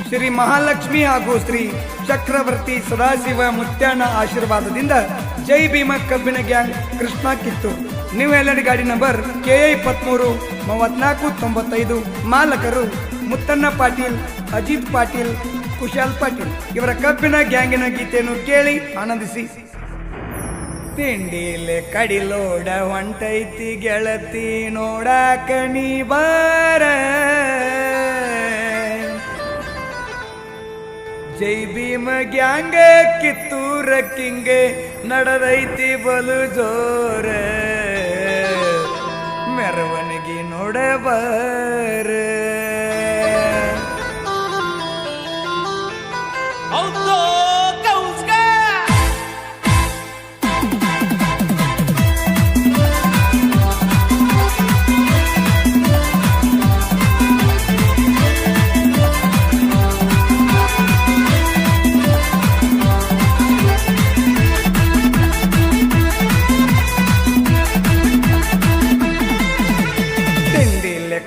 ಶ್ರೀ ಮಹಾಲಕ್ಷ್ಮಿ ಹಾಗೂ ಶ್ರೀ ಚಕ್ರವರ್ತಿ ಸದಾಶಿವ ಮುತ್ಯಾನ ಆಶೀರ್ವಾದದಿಂದ ಜೈ ಭೀಮ ಕಬ್ಬಿಣ ಗ್ಯಾಂಗ್ ಕೃಷ್ಣ ಕಿತ್ತೂರು. ನ್ಯೂ ಎಲ್ಎಡ್ ಗಾಡಿ ನಂಬರ್ KI 23 3495. ಮಾಲಕರು ಮುತ್ತಣ್ಣ ಪಾಟೀಲ್, ಅಜಿತ್ ಪಾಟೀಲ್, ಕುಶಾಲ್ ಪಾಟೀಲ್. ಇವರ ಕಬ್ಬಿಣ ಗ್ಯಾಂಗಿನ ಗೀತೆಯನ್ನು ಕೇಳಿ ಆನಂದಿಸಿ. ತಿಂಡಿಲೆ ಕಡಿಲೋಡ ಹೊಂಟೈತಿ ಗೆಳತಿ ನೋಡಾಕ ನೀ ಬಾರ, ಜೈ ಭೀಮ ಗ್ಯಾಂಗ ಕಿತ್ತೂರ ಕಿಂಗ ನಡೆದೈತಿ ಬಲು ಜೋರ, ಮೆರವಣಿಗೆ ನೋಡಬಾರ.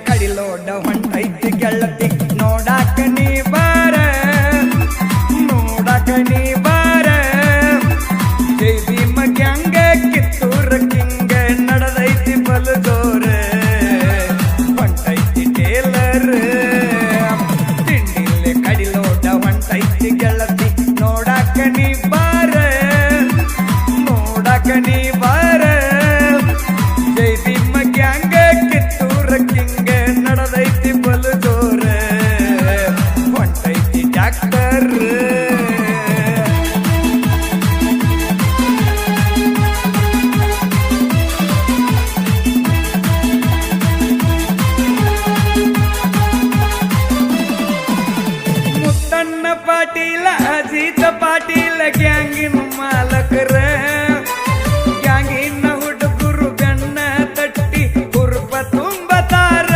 ಕಡಿಲೋಡ ಹೊಂಟೈತಿ ಗೆಳತಿ ನೋಡಾಕ ನೀ ಬಾರ, ನೋಡಾಕ ನೀ ಬಾರ, ಜೈ ಭೀಮ ಗ್ಯಾಂಗ ಕಿತ್ತೂರ ಕಿಂಗ ನಡೆದೈತಿ ಬಲು ಜೋರ, ಹೊಂಟೈತಿ ಟೇಲರ್. ತಿಂಡಿಲೆ ಕಡಿಲೋಡ ಹೊಂಟೈತಿ ಗೆಳತಿ ನೋಡಾಕ ನೀ ಬಾರ, ನೋಡಾಕ ನೀ ಬಾರ, ಜೈ ಭೀಮ ಗ್ಯಾಂಗ ಕಿತ್ತೂರ ಕಿಂಗ ನಡೆದೈತಿ ಬಲು ಜೋರ, ಹೊಂಟೈತಿ ಡಾಕ್ಟರ್. ಮುತ್ತಣ್ಣ ಪಾಟೀಲ, ಅಜಿತ ಪಾಟೀಲ ಗ್ಯಾಂಗಿನ ಮಾಲಕರ, ಗ್ಯಾಂಗಿನ ಹುಡುಗರು ಗಣ್ಣ ತಟ್ಟಿ ಕುರುಪ ತುಂಬತಾರ.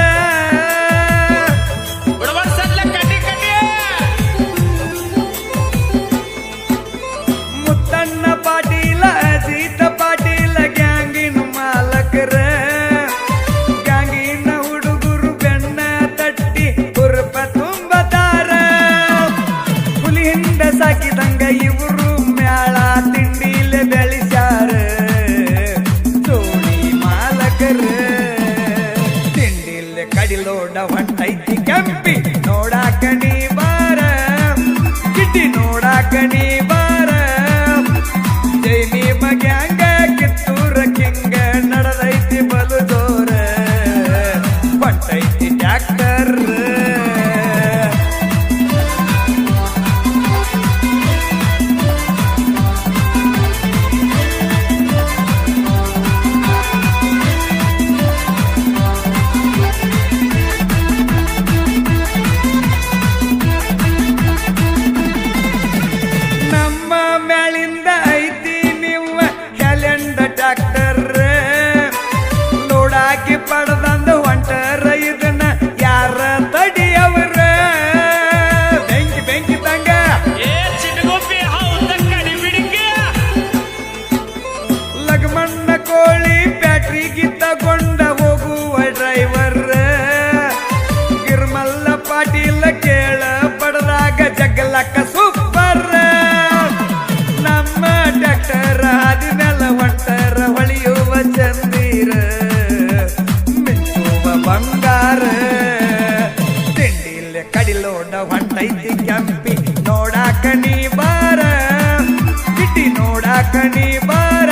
ಮುತ್ತಣ್ಣ ಪಾಟೀಲ, ಅಜಿತ ಪಾಟೀಲ ಗ್ಯಾಂಗಿನ ಮಾಲಕರ, ಗ್ಯಾಂಗಿನ ಹುಡುಗರು ಗಣ್ಣ ತಟ್ಟಿ ಕುರುಪ ತುಂಬತಾರ. ಹುಲಿ ಹಿಂದ ಸಾಕಿದಂಗ ಇವರು ಮ್ಯಾಳ ತಿಂಡಿಲೆ ಬೆಳೆಸ್ಯಾರ, ಜೋಡಿ ಮಾಲಕರ. ತಿಂಡಿಲೆ ಕಡಿಲೋಡ ಹೊಂಟೈತಿ ಕೆಂಪಿ ನೋಡಾಕ ನೀ ಬಾರ, ಕಿಟ್ಟಿ ನೋಡಾಕ ನೀ ಬಾರ, ಜೈ ಭೀಮ ಗ್ಯಾಂಗ ಕಿತ್ತೂರ ಕಿಂಗ ನಡೆದೈತಿ ಬಲು ಜೋರ, ಹೊಂಟೈತಿ ಡಾಕ್ಟರ್. ನಮ್ಮ ಮ್ಯಾಲಿಂದ ಐತಿ ನೀವು ಕ್ಯಾಲೆಂಡ ಡಾಕ್ಟರ್, ಲೋಡಾಕಿ ಪಡೆದಂದು ಹೊಂಟರ ಇದನ್ನ ಯಾರ ತಡಿಯವ್ರ. ಬೆಂಕಿ ಬೆಂಕಿ ತಂಗ ಲಗಮಣ್ಣ ಕೋಳಿ ಬ್ಯಾಟ್ರಿಗೆ ತಗೊಂಡ ಹೋಗುವ ಡ್ರೈವರ್, ಗಿರ್ಮಲ್ಲ ಪಾಟೀಲ ಕೇಳ ಪಡೆದಾಗ ಜಗ್ಲಕ್ಕ ಸೂಪರ್. ನಮ್ಮ ಡಾಕ್ಟರ್ ಆದಿನೆಲ್ಲ ಹೊಂಟರ ಹೊಳೆಯುವ ಚಂದೀರ, ಮಿಂಚುವ ಬಂಗಾರ. ತಿಂಡಿಲೆ ಕಡಿಲೋಡ ಹೊಂಟೈತಿ ಕೆಂಪಿ ನೋಡಾಕ ನೀ ಬಾರ, ಕಿಟ್ಟಿ ನೋಡಾಕ ನೀ ಬಾರ,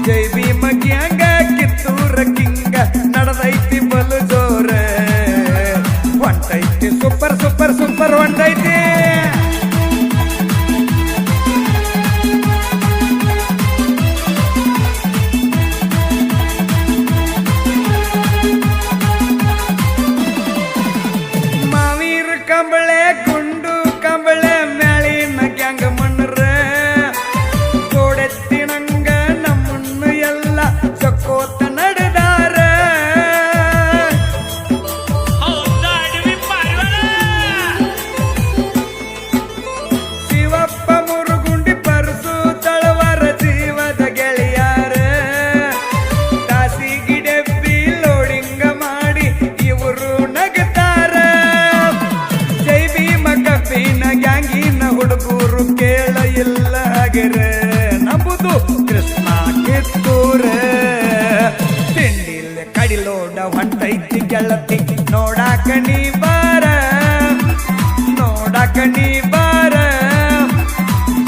ಜೈ ಭೀಮ ಗ್ಯಾಂಗ ಕಿತ್ತೂರ ಕಿಂಗ ನಡೆದೈತಿ ಬಲು ಜೋರ, ಹೊಂಟೈತಿ super super super ಹೊಂಟೈತಿ. Mahaveer Kamble ಗುಂಡು ಕಂಬಳೆ ಮ್ಯಾಳಿನ ಗ್ಯಾಂಗ ಮಣ್ಣರ, ಗೋಡೆತ್ತಿನಂಗ ನಮ್ಮನ್ನು ಎಲ್ಲ ಚಕ್ಕೋತ ನಡೆದಾರ. ಶಿವಪ್ಪ ಮುರುಗುಂಡಿ ಪರಸು ತಳವರ ಜೀವದ ಗೆಳೆಯಾರ, ದಾಸಿಗಿ ಡೆಬ್ಬಿ ಲೋಡಿಂಗ ಮಾಡಿ ಇವರು ನಗತಾರ. ಜೈ ನೋಡಾಕ ನೀ ಬಾರ ನೋಡಾಕ ನೀ ಬಾರ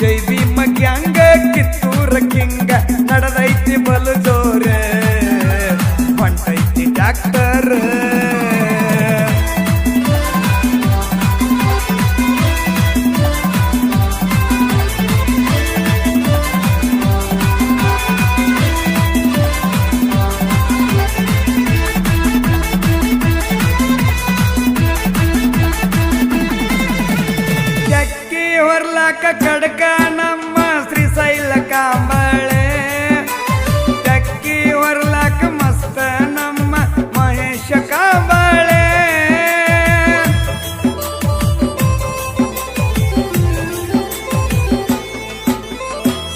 ಜೈ ಭೀಮ ಗ್ಯಾಂಗ ಕಿತ್ತೂರ ಕಿಂಗ ನಡೆದೈತಿ ಬಲು ಜೋರ ಹೊಂಟೈತಿ ಡಾಕ್ಟರ್ ಕಡಕ ನಮ್ಮ ಶ್ರೀಶೈಲ ಕಾಂಬಳೆ ಚಕ್ಕಿ ಹೊರ್ಲಾಕ ಮಸ್ತ ನಮ್ಮ ಮಹೇಶ ಕಾಂಬಳೆ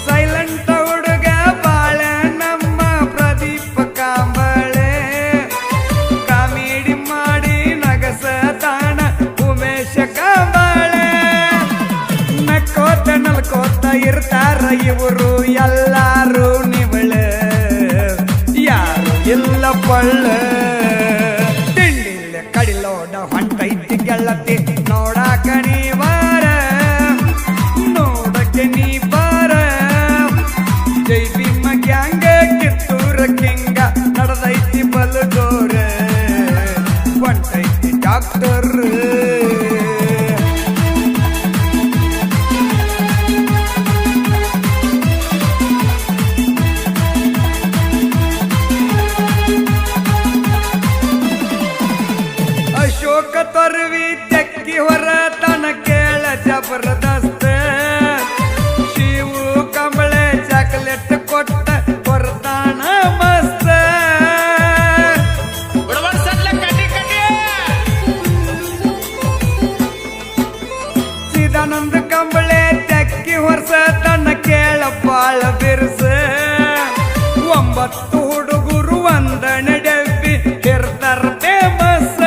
ಸೈಲೆಂಟ್ ಹುಡುಗ ಬಾಳೆ ನಮ್ಮ ಪ್ರದೀಪ ಕಾಂಬಳೆ ಕಾಮಿಡಿ ಮಾಡಿ ನಗಸ ತಾಣ ಉಮೇಶ ಕಾಂಬಳೆ ನಲ್ಕೋತ ಇರ್ತಾರ ಇವರು ಎಲ್ಲಾರು ನಿವಳ ಯಾರು ಇಲ್ಲ ಪಳ್ಳ ತಿಂಡಿಲ್ಲ ಕಡಿಲೋಡ ಹೊಂಟೈತಿ ಗೆಳತಿ ನೋಡಾಕ ನೀ ಬಾರ ನೋಡಕ್ಕೆ ನೀ ಬಾರ ಜೈ ಭೀಮ ಗ್ಯಾಂಗ ಕಿತ್ತೂರ ಕಿಂಗ ನಡೆದೈತಿ ಬಲು ಜೋರ ಹೊಂಟೈತಿ ಡಾಕ್ಟರ್ ಅಶೋಕ ತೊರವಿ ತೆಕ್ಕಿ ಹೊರ ತನ ಕೇಳ ಜಬರ್ದಸ್ತ ಶಿವು ಕಂಬಳೆ ಚಾಕ್ಲೇಟ್ ಕೊಟ್ಟ ಹೊರತಾನ ಮಸ್ತ ಚಿದಾನಂದ ಕಂಬಳೆ ತೆಕ್ಕಿ ಹೊರಸ ತನ್ನ ಕೇಳ ಬಾಳ ಬಿರ್ಸ 9 ಹುಡುಗರು ಒಂದನೆ ಡೆಬ್ಬಿ ಇರ್ತಾರ ಫೇಮಸ್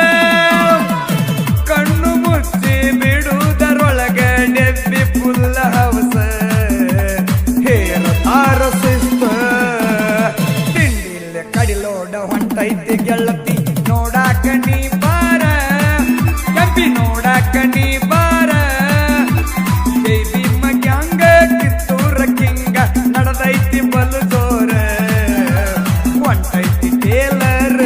ಕಣ್ಣು ಮುಚ್ಚಿ ಬಿಡುವುದರೊಳಗ ಡೆಬ್ಬಿ ಫುಲ್ಲ ಹವಸ ಹೇರತಾರ ಶಿಸ್ತ ತಿಂಡಿಲ್ಲ ಕಡಿಲೋಡ ಹೊಂಟೈತಿ ಗೆಳತಿ ನೋಡಾಕ ನೀ ಬಾರ ಕೆಂಪಿ ನೋಡಾಕ ನೀ ಬಾರ ಜೈ ಭೀಮ ಗ್ಯಾಂಗ ಕಿತ್ತೂರ ಕಿಂಗ ನಡೆದೈತಿ ಬಲು ಜೋರ ಹೊಂಟೈತಿ ಟೇಲರ್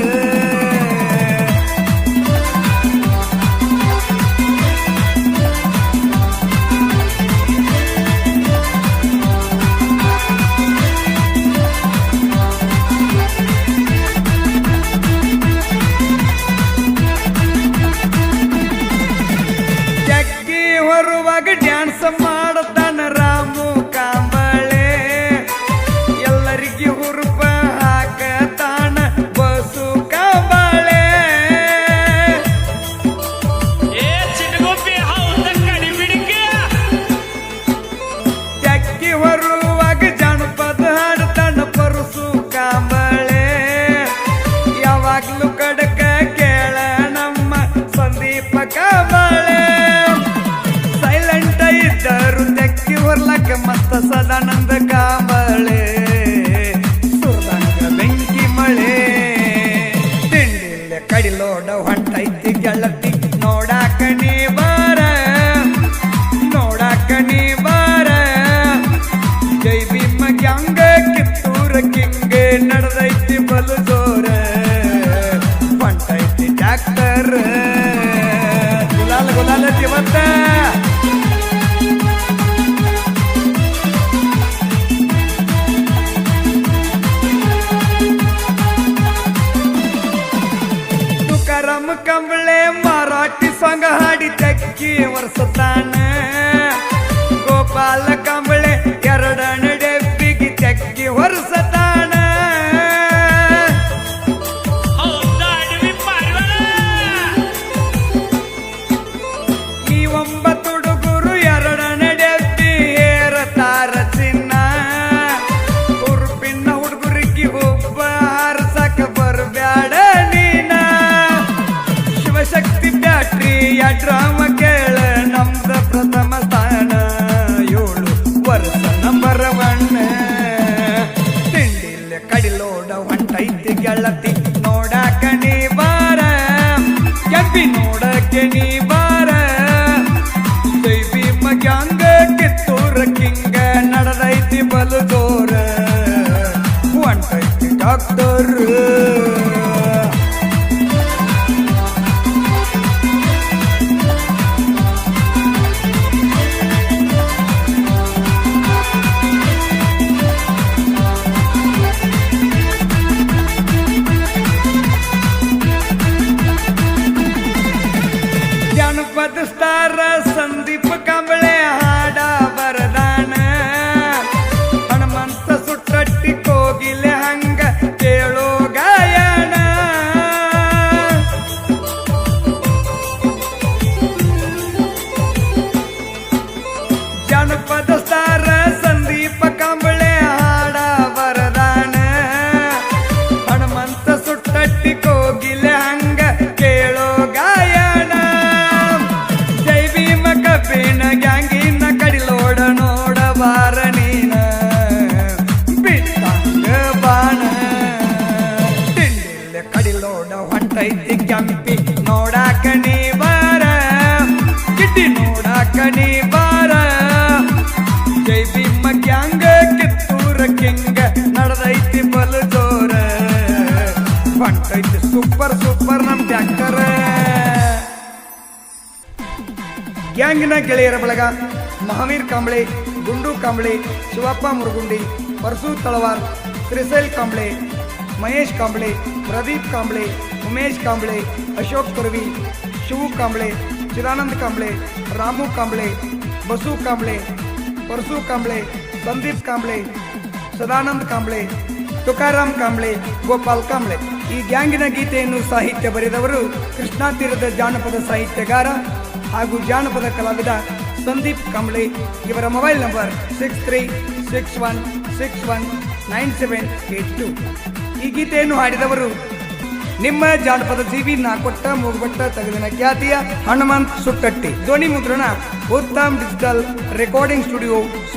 ಚಕ್ಕಿ ಹೊರುವಾಗ ಡ್ಯಾನ್ಸ್ ಮಾಡತಾನ ರಾಮು ಕಾಂಬಳೆ ಎಲ್ಲರಿಗೆ ಹುರುಪ ಹಾಕತಾನ ಬಸು ಕಾಂಬಳೆ ಚಕ್ಕಿ ಹೊರುವಾಗ ಜಾನಪದ ಹಾಡ್ತಾನ ಪರಸು ಕಾಂಬಳೆ ಯಾವಾಗ್ಲೂ ಕಡಕ ಕೇಳ ನಮ್ಮ ಸಂದೀಪ ಕಾಂಬಳೆ ಸೈಲೆಂಟ್ ಇದ್ದರು ತೆಕ್ಕಿ ಹೊರ್ಲಕ್ಕ ಮತ್ತ ಸದಾನಂದ ಕಾಂಬಳೆ ಸುರ್ದಂಗ ಬೆಂಕಿ ಮಳೆ ತಿಂಡಿಲ್ಲ ಕಡಿಲೋಡ ಹೊಂಟೈತಿ ಗೆಳತಿ ನೋಡಾಕ ನೀ ಬಾರ ನೋಡಾಕ ನೀ ಬಾರ ಜೈ ಭೀಮ ಗ್ಯಾಂಗ ಕಿತ್ತೂರ ಕಿಂಗ ನಡೆದೈತಿ ಬಲು ಜೋರ ಹೊಂಟೈತಿ ಡಾಕ್ಟರ್ ಗುಲಾಲ ಗುಲಾಲ ಇವತ್ತ ತುಕಾರಾಮ್ ಕಂಬಳೆ ಮರಾಠಿ ಸಾಂಗ್ ಹಾಡಿ ತೆಕ್ಕಿ ವರ್ಷತಾನ ಗೋಪಾಲ ಕಂಬಳೆ ಎರಡನೇ ಡೆಬ್ಬಿಗೆ ತೆಕ್ಕಿ ವರ್ಷತಾನ ಈ 9 ಹುಡುಗರು ಎರಡನೇ ಡೆಬ್ಬಿ ಏರತಾರ ಚಿನ್ನ ಉರುಪಿನ ಹುಡುಗರಿಗೆ ಒಬ್ಬ ಹಾರಸಕ ಬರ್ಬ್ಯಾಡ ನೀನ ಶಿವಶಕ್ತಿ ಬ್ಯಾಟ್ರಿ ಡ್ರಾಮ ಕೇಳ ನಮ್ದ ಪ್ರಥಮ ಸ್ಥಾನ 7 ವರ್ಷ ನಂಬರ್ 1 ತಿಂಡಿಲ್ಲ ಕಡಿಲೋಡ ಹೊಂಟೈತಿ ಗೆಳತಿ ನೋಡಾಕ ನೀ ಬಾರ ಕೆಂಪಿ ಭಕ್ತರು. ಜಾನಪದ ಸ್ಟಾರ ಸಂದೀಪ್ ಕಾಂಬಳೆ ಹಾಡ ಬರದಾನ. ಹನುಮಂತ ಸುಟ್ಟಟ್ಟಿ ಕೋಗಿಲೆ ಹಂಗ ಕೇಳೋ ಗಾಯನ. ಜಾನಪದ ಸ್ಟಾರ ಸಂದೀಪ ಕಾಂಬಳೆ ಹಾಡ ಬರದಾನ. ಹನುಮಂತ ಸುಟ್ಟಟ್ಟಿ ಕೋಗಿಲೆ ಹಂಗ ಕೇಳೋ ಗಾಯನ. ಜೈ ಭೀಮ ಕಬ್ಬಿನ ಗ್ಯಾಂಗಿನ ಕಡಿಲೋಡ ನೋಡಬಾರ ನೀನ ಬಿಟ್ಟಂಗ ಬಾಣ. ತಿಂಡಿಲ್ಲ ಕಡಿಲೋಡ ಹೊಂಟೈತಿ ಕೆಂಪಿ ನೋಡಾಕ ನೀ ಬಾರ. ಕಿಟ್ಟಿ ನೋಡಾಕ ನೀ ಬಾರ. ಜೈ ಭೀಮ ಗ್ಯಾಂಗ ಕಿತ್ತೂರ ಕಿಂಗ ನಡೆದೈತಿ ಬಲು ಜೋರ. ಹೊಂಟೈತಿ ಸೂಪರ್ ಸೂಪರ್ ನಮ್ ಟ್ಯಾಕ್ಟರ್. ಗ್ಯಾಂಗಿನ ಗೆಳೆಯರ ಬಳಗ ಮಹಾವೀರ್ ಕಾಂಬ್ಳೆ, ಗುಂಡು ಕಾಂಬ್ಳೆ, ಶಿವಪ್ಪ ಮುರುಗುಂಡಿ, ಪರಸು ತಳವಾರ್, ಶ್ರೀಶೈಲ್ ಕಾಂಬ್ಳೆ, ಮಹೇಶ್ ಕಾಂಬ್ಳೆ, ಪ್ರದೀಪ್ ಕಾಂಬ್ಳೆ, ಉಮೇಶ್ ಕಾಂಬ್ಳೆ, ಅಶೋಕ್ ತುರ್ವಿ, ಶಿವು ಕಾಂಬ್ಳೆ, ಚಿದಾನಂದ್ ಕಾಂಬ್ಳೆ, ರಾಮು ಕಾಂಬ್ಳೆ, ಬಸು ಕಾಂಬ್ಳೆ, ಪರಸು ಕಾಂಬ್ಳೆ, ಸಂದೀಪ್ ಕಾಂಬ್ಳೆ, ಸದಾನಂದ್ ಕಾಂಬ್ಳೆ, ತುಕಾರಾಮ್ ಕಾಂಬ್ಳೆ, ಗೋಪಾಲ್ ಕಾಂಬ್ಳೆ. ಈ ಗ್ಯಾಂಗಿನ ಗೀತೆಯನ್ನು ಸಾಹಿತ್ಯ ಬರೆದವರು ಕೃಷ್ಣಾ ತೀರದ ಜಾನಪದ ಸಾಹಿತ್ಯಗಾರ ಹಾಗೂ ಜಾನಪದ ಕಲಾವಿದ ಸಂದೀಪ್ ಕಾಂಬ್ಳೆ. ಇವರ ಮೊಬೈಲ್ ನಂಬರ್ 6361619782. ಈ ಗೀತೆಯನ್ನು ಹಾಡಿದವರು ನಿಮ್ಮ ಜಾನಪದ ಜೀವಿ ನಾಕೊಟ್ಟ ಮೂಗುಬಟ್ಟ ತಗದಿನ ಖ್ಯಾತಿಯ ಹನುಮಂತ್ ಸುಟ್ಟಟ್ಟಿ. ಧ್ವನಿ ಮುದ್ರಣ ಉತ್ತಮ್ ಡಿಜಿಟಲ್ ರೆಕಾರ್ಡಿಂಗ್ ಸ್ಟುಡಿಯೋ.